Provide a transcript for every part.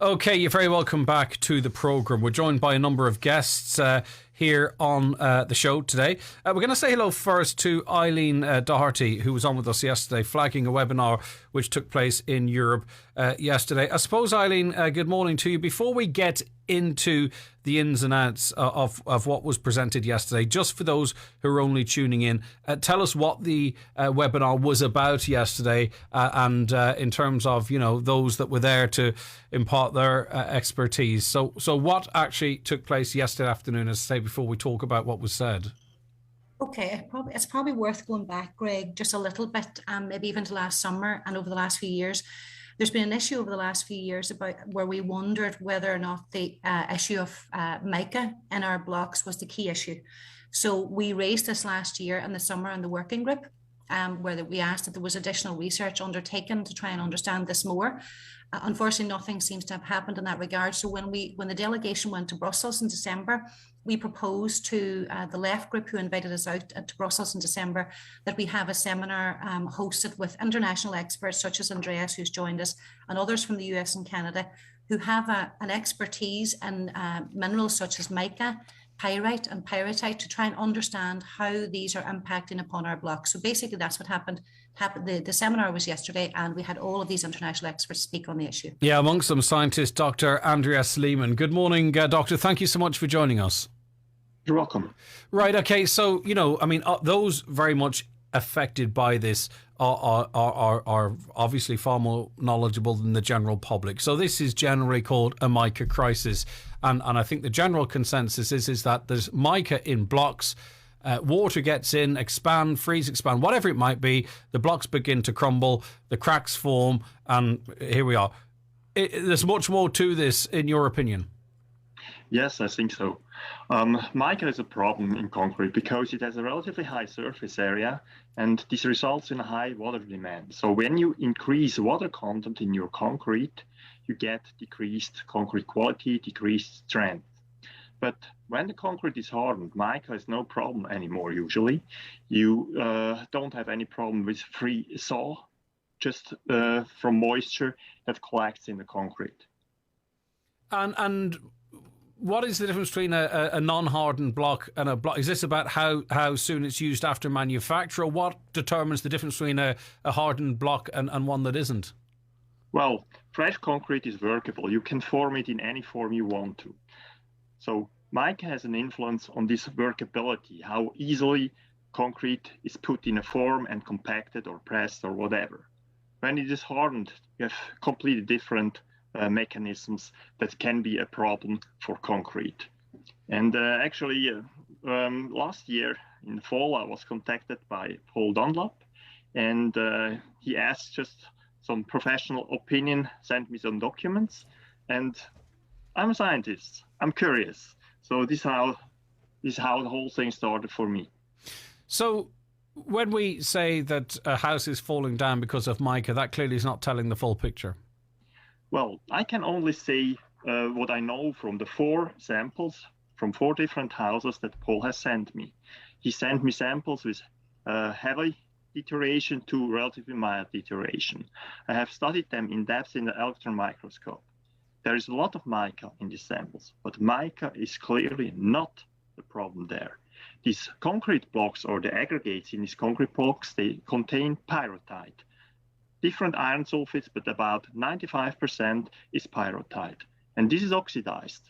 Okay, you're very welcome back to the programme. We're joined by a number of guests here on the show today. We're going to say hello first to Eileen Doherty, who was on with us yesterday, flagging a webinar which took place in Europe yesterday. I suppose, Eileen, good morning to you. Before we get into the ins and outs of what was presented yesterday, just for those who are only tuning in, tell us what the webinar was about yesterday, and in terms of, you know, those that were there to impart their expertise. So what actually took place yesterday afternoon, as I say, before we talk about what was said? Okay, it's probably worth going back, Greg, just a little bit, maybe even to last summer and over the last few years. There's been an issue over the last few years about where we wondered whether or not the issue of mica in our blocks was the key issue. So we raised this last year in the summer in the working group, where we asked that there was additional research undertaken to try and understand this more. Unfortunately, nothing seems to have happened in that regard. So when the delegation went to Brussels in December, we proposed to the left group who invited us out to Brussels in December that we have a seminar hosted with international experts such as Andreas, who's joined us, and others from the US and Canada who have an expertise in minerals such as mica, pyrite and pyrrhotite, to try and understand how these are impacting upon our blocks. So basically that's what happened. The seminar was yesterday, and we had all of these international experts speak on the issue. Yeah, amongst them scientist Dr Andreas Leeman. Good morning, Doctor. Thank you so much for joining us. You're welcome. Right, okay, so, you know, I mean, those very much affected by this are obviously far more knowledgeable than the general public. So this is generally called a mica crisis. And I think the general consensus is that there's mica in blocks. Water gets in, freeze expand, whatever it might be. The blocks begin to crumble, the cracks form, and here we are. There's much more to this, in your opinion. Yes, I think so. Mica is a problem in concrete because it has a relatively high surface area, and this results in a high water demand. So when you increase water content in your concrete, you get decreased concrete quality, decreased strength. But when the concrete is hardened, mica is no problem anymore usually. You don't have any problem with free thaw, just from moisture that collects in the concrete. And what is the difference between a non-hardened block and a block? Is this about how soon it's used after manufacture, or what determines the difference between a hardened block and one that isn't? Well, fresh concrete is workable. You can form it in any form you want to. So mica has an influence on this workability, how easily concrete is put in a form and compacted or pressed or whatever. When it is hardened, you have completely different mechanisms that can be a problem for concrete. And actually, last year in the fall, I was contacted by Paul Dunlop, and he asked just some professional opinion, sent me some documents, and I'm a scientist. I'm curious. So this is how the whole thing started for me. So when we say that a house is falling down because of mica, that clearly is not telling the full picture. Well, I can only say what I know from the 4 samples from 4 different houses that Paul has sent me. He sent me samples with heavy deterioration to relatively mild deterioration. I have studied them in depth in the electron microscope. There is a lot of mica in these samples, but mica is clearly not the problem there. These concrete blocks, or the aggregates in these concrete blocks, they contain pyrrhotite. Different iron sulfides, but about 95% is pyrrhotite. And this is oxidized.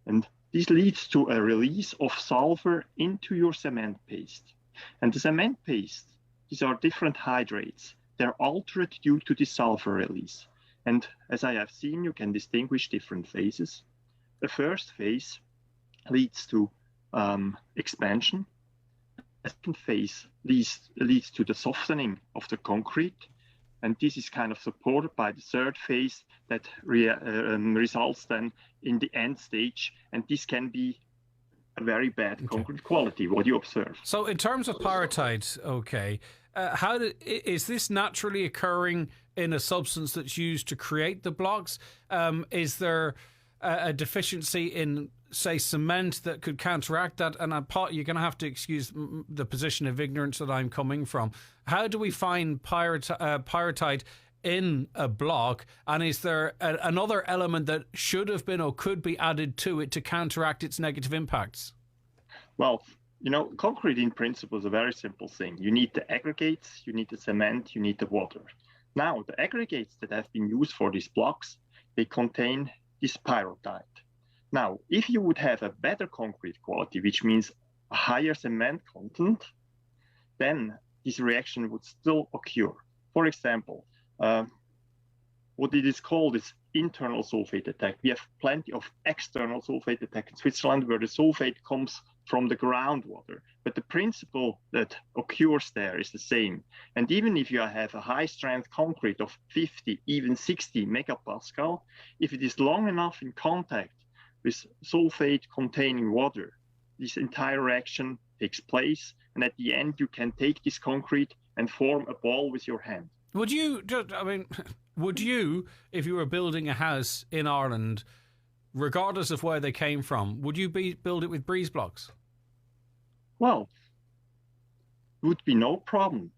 And this leads to a release of sulfur into your cement paste. And the cement paste, these are different hydrates. They're altered due to the sulfur release. And as I have seen, you can distinguish different phases. The first phase leads to expansion. The second phase leads to the softening of the concrete. And this is kind of supported by the third phase that results then in the end stage. And this can be a very bad concrete quality, what you observe. So in terms of pyrrhotite, is this naturally occurring in a substance that's used to create the blocks? Is there a deficiency in, say, cement that could counteract that? And you're going to have to excuse the position of ignorance that I'm coming from. How do we find pyrrhotite in a block? And is there another element that should have been or could be added to it to counteract its negative impacts? Well, concrete in principle is a very simple thing. You need the aggregates, you need the cement, you need the water. Now, the aggregates that have been used for these blocks, they contain this pyrrhotite. Now, if you would have a better concrete quality, which means a higher cement content, then this reaction would still occur. For example, what it is called is internal sulfate attack. We have plenty of external sulfate attack in Switzerland where the sulfate comes from the groundwater. But the principle that occurs there is the same. And even if you have a high strength concrete of 50, even 60 megapascal, if it is long enough in contact with sulfate containing water, this entire reaction takes place. And at the end, you can take this concrete and form a ball with your hand. Would you, if you were building a house in Ireland, regardless of where they came from, would you build it with breeze blocks? Well, would be no problem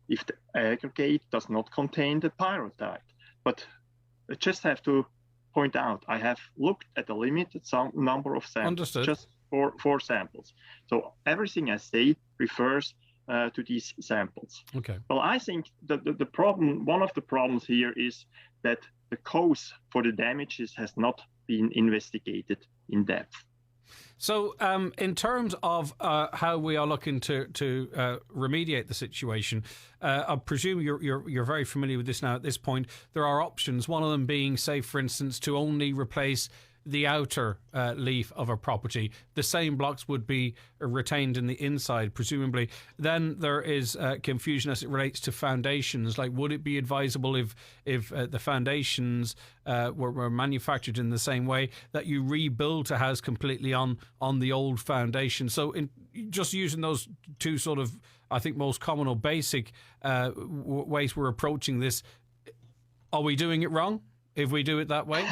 if the aggregate does not contain the pyrrhotite. But I just have to point out, I have looked at a limited number of samples. Understood. Just four samples. So everything I say refers to these samples. Okay. Well, I think the problem, one of the problems here is that the cause for the damages has not been investigated in depth. So, in terms of how we are looking to remediate the situation, I presume you're very familiar with this now. At this point, there are options. One of them being, say, for instance, to only replace the outer leaf of a property. The same blocks would be retained in the inside, presumably. Then there is confusion as it relates to foundations. Like, would it be advisable if the foundations were manufactured in the same way that you rebuild a house completely on the old foundation? So, just using those two sort of, I think, most common or basic ways we're approaching this, are we doing it wrong if we do it that way?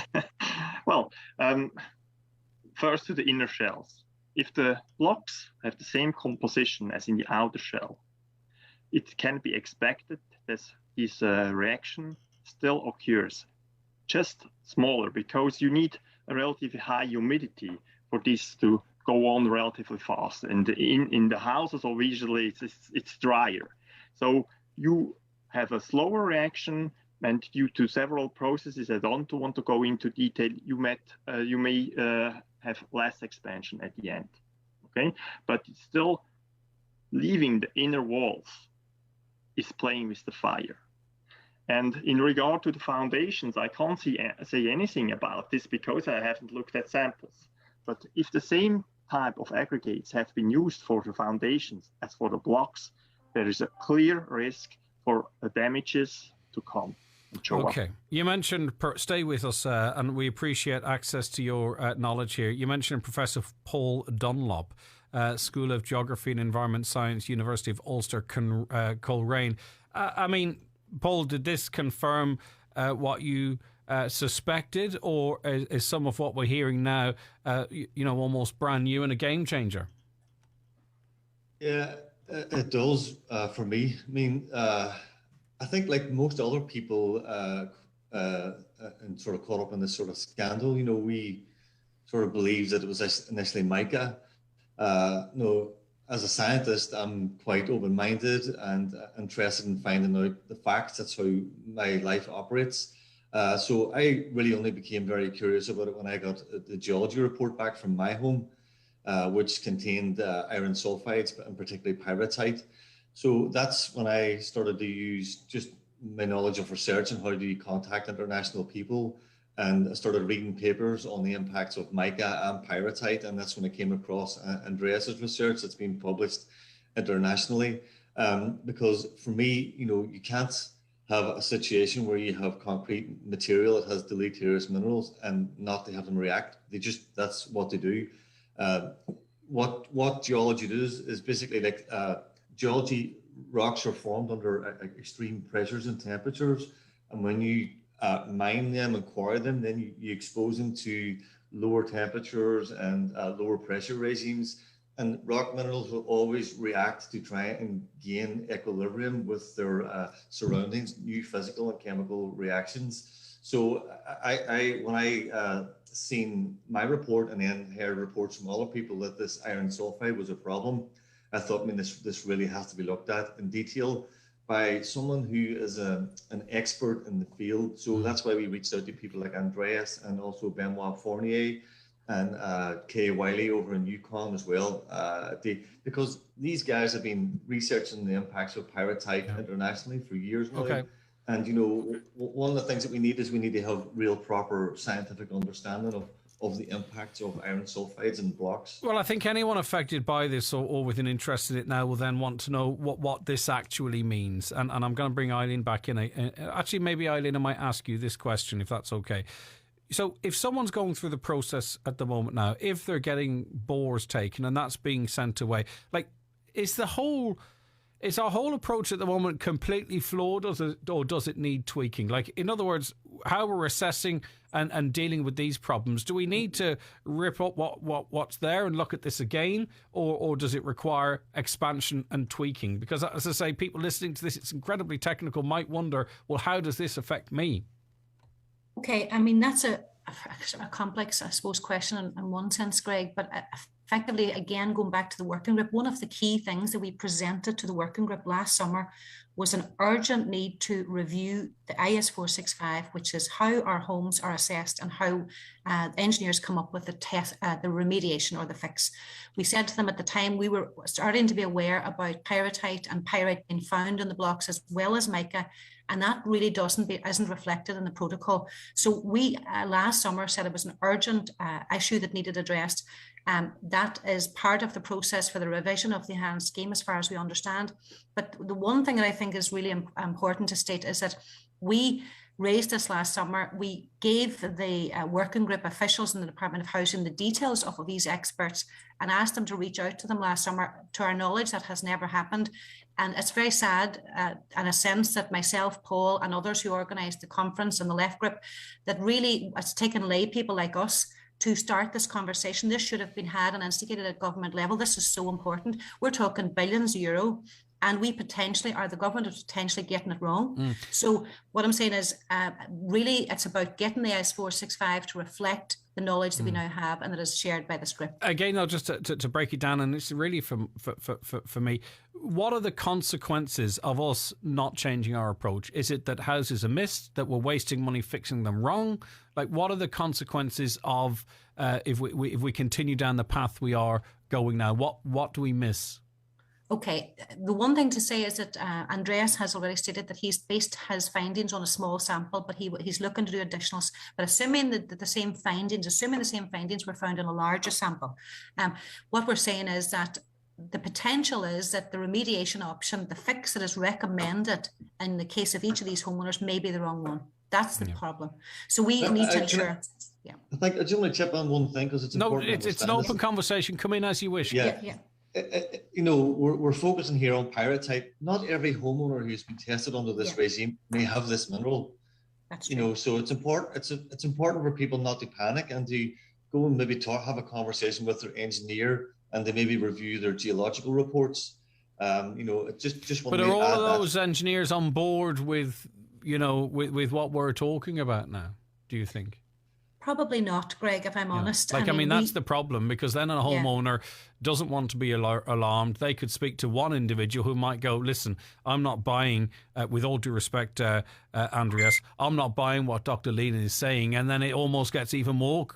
Well, first to the inner shells. If the blocks have the same composition as in the outer shell, it can be expected that this reaction still occurs, just smaller, because you need a relatively high humidity for this to go on relatively fast. And in the houses, obviously, it's drier. So you have a slower reaction. And due to several processes, I don't want to go into detail, you may have less expansion at the end, okay? But it's still leaving the inner walls is playing with the fire. And in regard to the foundations, I can't say anything about this because I haven't looked at samples. But if the same type of aggregates have been used for the foundations as for the blocks, there is a clear risk for damages to come. Okay. You mentioned, stay with us, and we appreciate access to your knowledge here. You mentioned Professor Paul Dunlop, School of Geography and Environment Science, University of Ulster, Coleraine. I mean, Paul, did this confirm what you suspected, or is some of what we're hearing now, almost brand new and a game changer? Yeah, it does for me. I mean, I think, like most other people, and sort of caught up in this sort of scandal, we sort of believed that it was initially Mica. As a scientist, I'm quite open-minded and interested in finding out the facts. That's how my life operates. So I really only became very curious about it when I got the geology report back from my home, which contained iron sulfides, and particularly pyrrhotite. So that's when I started to use just my knowledge of research and how do you contact international people. And I started reading papers on the impacts of mica and pyrrhotite. And that's when I came across Andreas's research that's been published internationally. Because for me, you can't have a situation where you have concrete material that has deleterious minerals and not to have them react. That's what they do. What geology does is basically like, geology rocks are formed under extreme pressures and temperatures, and when you mine them and quarry them, then you expose them to lower temperatures and lower pressure regimes. and rock minerals will always react to try and gain equilibrium with their surroundings, new physical and chemical reactions. So when I seen my report and then heard reports from other people that this iron sulfide was a problem, I thought, this really has to be looked at in detail by someone who is an expert in the field. So that's why we reached out to people like Andreas and also Benoit Fournier and Kay Wiley over in Yukon as well, because these guys have been researching the impacts of pyrrhotite internationally for years now. Okay. And, you know, one of the things that we need to have real proper scientific understanding of the impacts of iron sulfides in blocks. Well, I think anyone affected by this or with an interest in it now will then want to know what this actually means. And I'm going to bring Eileen back in. Actually, maybe, Eileen, I might ask you this question, if that's okay. So if someone's going through the process at the moment now, if they're getting bores taken and that's being sent away, like, is our whole approach at the moment completely flawed, or does it need tweaking? Like, in other words, how we're assessing and dealing with these problems, do we need to rip up what's there and look at this again, or does it require expansion and tweaking? Because, as I say, people listening to this, it's incredibly technical, might wonder, well, how does this affect me? Okay, I mean, that's a complex, I suppose, question in one sense, Greg, but effectively, again, going back to the working group, one of the key things that we presented to the working group last summer was an urgent need to review the IS 465, which is how our homes are assessed and how engineers come up with the remediation or the fix. We said to them at the time, we were starting to be aware about pyrrhotite and pyrite being found in the blocks as well as mica, and that really isn't reflected in the protocol. So we last summer said it was an urgent issue that needed addressed. That is part of the process for the revision of the enhanced scheme, as far as we understand. But the one thing that I think is really important to state is that we raised this last summer. We gave the working group officials in the Department of Housing the details of these experts and asked them to reach out to them last summer. To our knowledge, that has never happened. And it's very sad, in a sense, that myself, Paul, and others who organised the conference and the left group, that really it's taken lay people like us to start this conversation. This should have been had and instigated at government level. This is so important. We're talking billions of euro, and we potentially, or the government is potentially getting it wrong. So what I'm saying is really it's about getting the IS 465 to reflect the knowledge that we now have and that is shared by this group. Again, though, just to break it down, and it's really for me, what are the consequences of us not changing our approach? Is it that houses are missed, that we're wasting money fixing them wrong? Like, what are the consequences of if we continue down the path we are going now? What do we miss? Okay, the one thing to say is that Andreas has already stated that he's based his findings on a small sample, but he's looking to do additionals. But assuming the same findings were found in a larger sample, what we're saying is that the potential is that the remediation option, the fix that is recommended in the case of each of these homeowners, may be the wrong one. That's the problem. So we need to ensure. Yeah. I think I just want to chip on one thing because it's important. It's an open conversation. Come in as you wish. Yeah. You know, we're focusing here on pyrrhotite. Not every homeowner who's been tested under this regime may have this mineral. That's true. You know, so it's important. It's important for people not to panic and to go and maybe have a conversation with their engineer and they maybe review their geological reports. You know, just. But are all of those engineers on board with with what we're talking about now? Do you think? Probably not, Greg, if I'm honest. Like, I mean, that's the problem, because then a homeowner doesn't want to be alarmed. They could speak to one individual who might go, listen, I'm not buying, with all due respect, Andreas, I'm not buying what Dr. Leeman is saying. And then it almost gets even more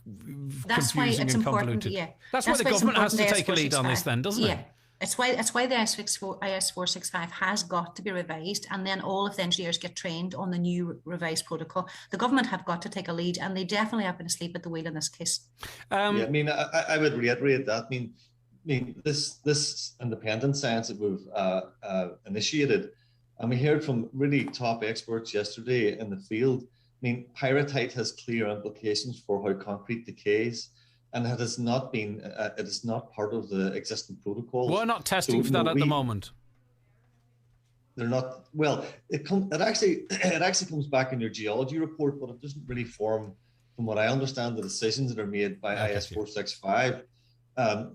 confusing and convoluted. That's why the government has to take a lead on this then, doesn't it? It's why the IS 465 has got to be revised, and then all of the engineers get trained on the new revised protocol. The government have got to take a lead, and they definitely have been asleep at the wheel in this case. I mean, I would reiterate that. I mean, this independent science that we've initiated, and we heard from really top experts yesterday in the field. I mean, pyrrhotite has clear implications for how concrete decays. And it is not part of the existing protocol. We're not testing for that at the moment. They're not. Well, it actually comes back in your geology report, but it doesn't really form, from what I understand, the decisions that are made by IS 465.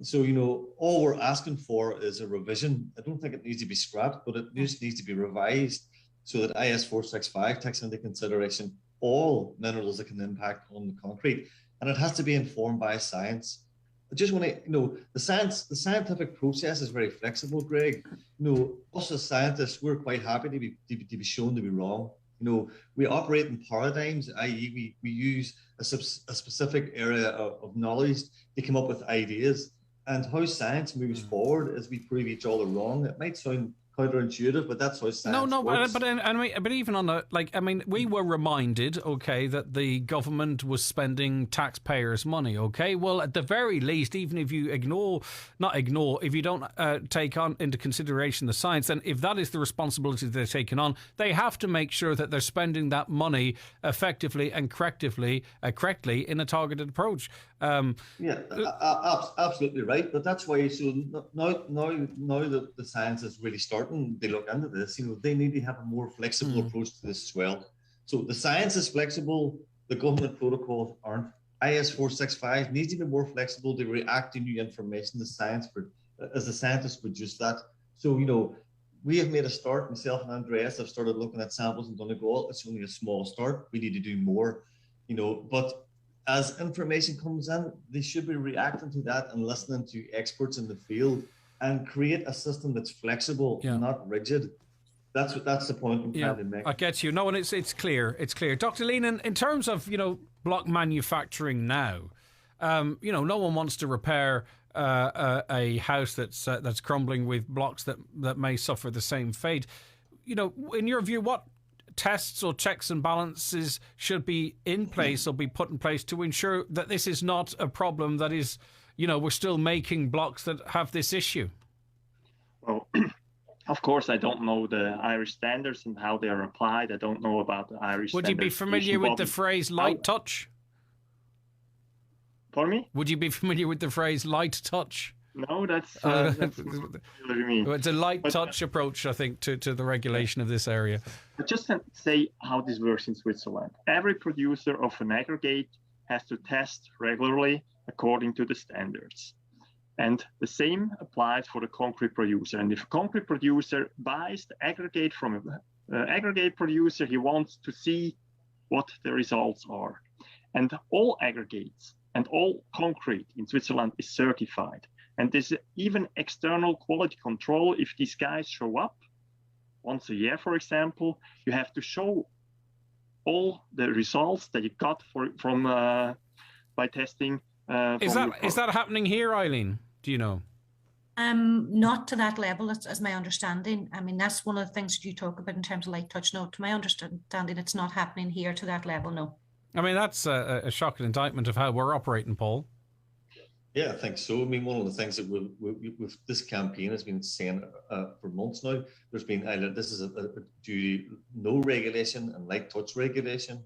So, you know, all we're asking for is a revision. I don't think it needs to be scrapped, but it just needs to be revised so that IS 465 takes into consideration all minerals that can impact on the concrete. And it has to be informed by science. I just want to, you know, the scientific process is very flexible, Greg. You know, us as scientists, we're quite happy to be shown to be wrong. You know, we operate in paradigms, i.e. we use a specific area of knowledge to come up with ideas. And how science moves forward as we prove each other wrong. It might sound counterintuitive, but that's how science works. But even on the, like, I mean, we were reminded, okay, that the government was spending taxpayers' money, okay? Well, at the very least, even if you if you don't take on into consideration the science, then if that is the responsibility they're taking on, they have to make sure that they're spending that money effectively and correctly in a targeted approach. Absolutely right. But that's why, so now that the science is really starting, they look into this, you know, they need to have a more flexible approach to this as well. So the science is flexible, the government protocols aren't. IS 465 needs to be more flexible to react to new information. The science, as the scientists produce that. So, you know, we have made a start. Myself and Andreas have started looking at samples in Donegal. It's only a small start. We need to do more, you know, but as information comes in, they should be reacting to that and listening to experts in the field and create a system that's flexible, not rigid. That's the point I'm trying to make. I get you. No, and it's clear. It's clear. Dr. Leeman, in terms of, you know, block manufacturing now, you know, no one wants to repair a house that's crumbling with blocks that may suffer the same fate. You know, in your view, what tests or checks and balances should be in place or be put in place to ensure that this is not a problem that is, you know, we're still making blocks that have this issue? Well, of course, I don't know the Irish standards and how they are applied. I don't know about the Irish Would you be familiar with the phrase light touch? Pardon me? Would you be familiar with the phrase light touch? No, that's what I mean. It's a light touch approach, I think, to the regulation of this area. But just to say how this works in Switzerland. Every producer of an aggregate has to test regularly according to the standards. And the same applies for the concrete producer. And if a concrete producer buys the aggregate from an aggregate producer, he wants to see what the results are. And all aggregates and all concrete in Switzerland is certified. And there's even external quality control. If these guys show up once a year, for example, you have to show all the results that you got from by testing. Is that happening here, Eileen? Do you know? Not to that level, as my understanding. I mean, that's one of the things that you talk about in terms of light touch. No, to my understanding, it's not happening here to that level, no. I mean, that's a shocking indictment of how we're operating, Paul. Yeah, I think so. I mean, one of the things that with this campaign has been saying for months now, there's been this is a due to no regulation and light touch regulation,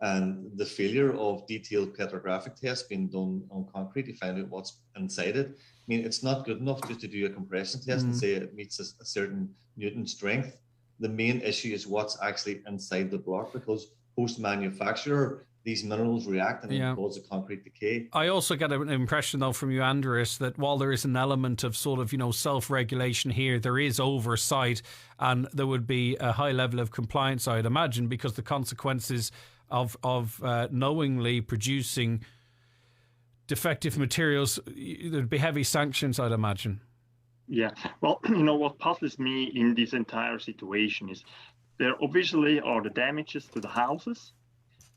and the failure of detailed petrographic tests being done on concrete to find out what's inside it. I mean, it's not good enough just to do a compression test and say it meets a certain Newton strength. The main issue is what's actually inside the block, because post-manufacture, these minerals react and cause a concrete decay. I also get an impression, though, from you, Andreas, that while there is an element of sort of, you know, self-regulation here, there is oversight and there would be a high level of compliance, I'd imagine, because the consequences of knowingly producing defective materials, there'd be heavy sanctions, I'd imagine. Yeah. Well, you know, what puzzles me in this entire situation is there obviously are the damages to the houses,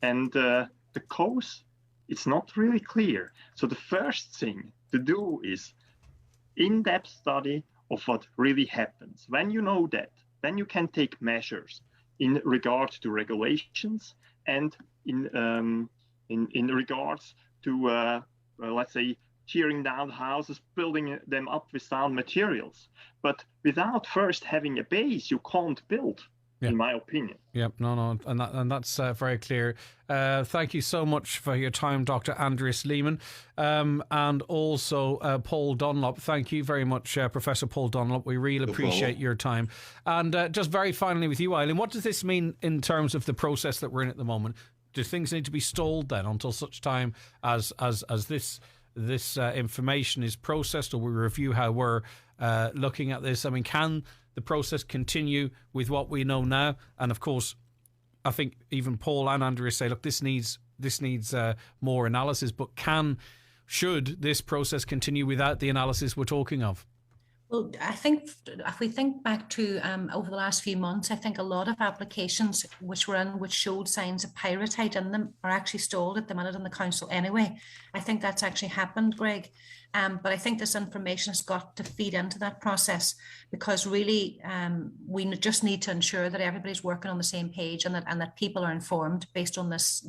and the cause, it's not really clear. So the first thing to do is in-depth study of what really happens. When you know that, then you can take measures in regard to regulations and in regards to, let's say, tearing down houses, building them up with sound materials. But without first having a base, you can't build. In my opinion. Yep, no, and that's very clear. Thank you so much for your time, Dr. Andreas Leeman, and also Paul Dunlop. Thank you very much, Professor Paul Dunlop. We really appreciate your time. And just very finally with you, Eileen, what does this mean in terms of the process that we're in at the moment? Do things need to be stalled then until such time as this this information is processed, or we review how we're looking at this? I mean, can the process continue with what we know now? And of course, I think even Paul and Andreas say, look, this needs more analysis, but should this process continue without the analysis we're talking of? Well, I think if we think back to over the last few months, I think a lot of applications which showed signs of pyrrhotite in them are actually stalled at the minute in the council anyway. I think that's actually happened, Greg. But I think this information has got to feed into that process, because really we just need to ensure that everybody's working on the same page, and that people are informed based on this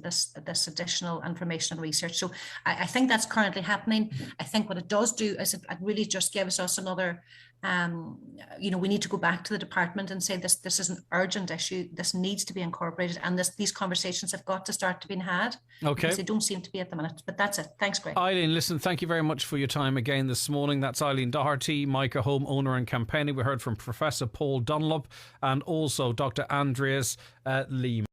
additional information and research. So I think that's currently happening. I think what it does do is it really just gives us another, we need to go back to the department and say this is an urgent issue. This needs to be incorporated, and these conversations have got to start to be had. Okay. Because they don't seem to be at the minute. But that's it. Thanks, Greg. Eileen, listen, thank you very much for your time again this morning. That's Eileen Doherty, Mica homeowner and campaigner. We heard from Professor Paul Dunlop and also Dr Andreas Leeman.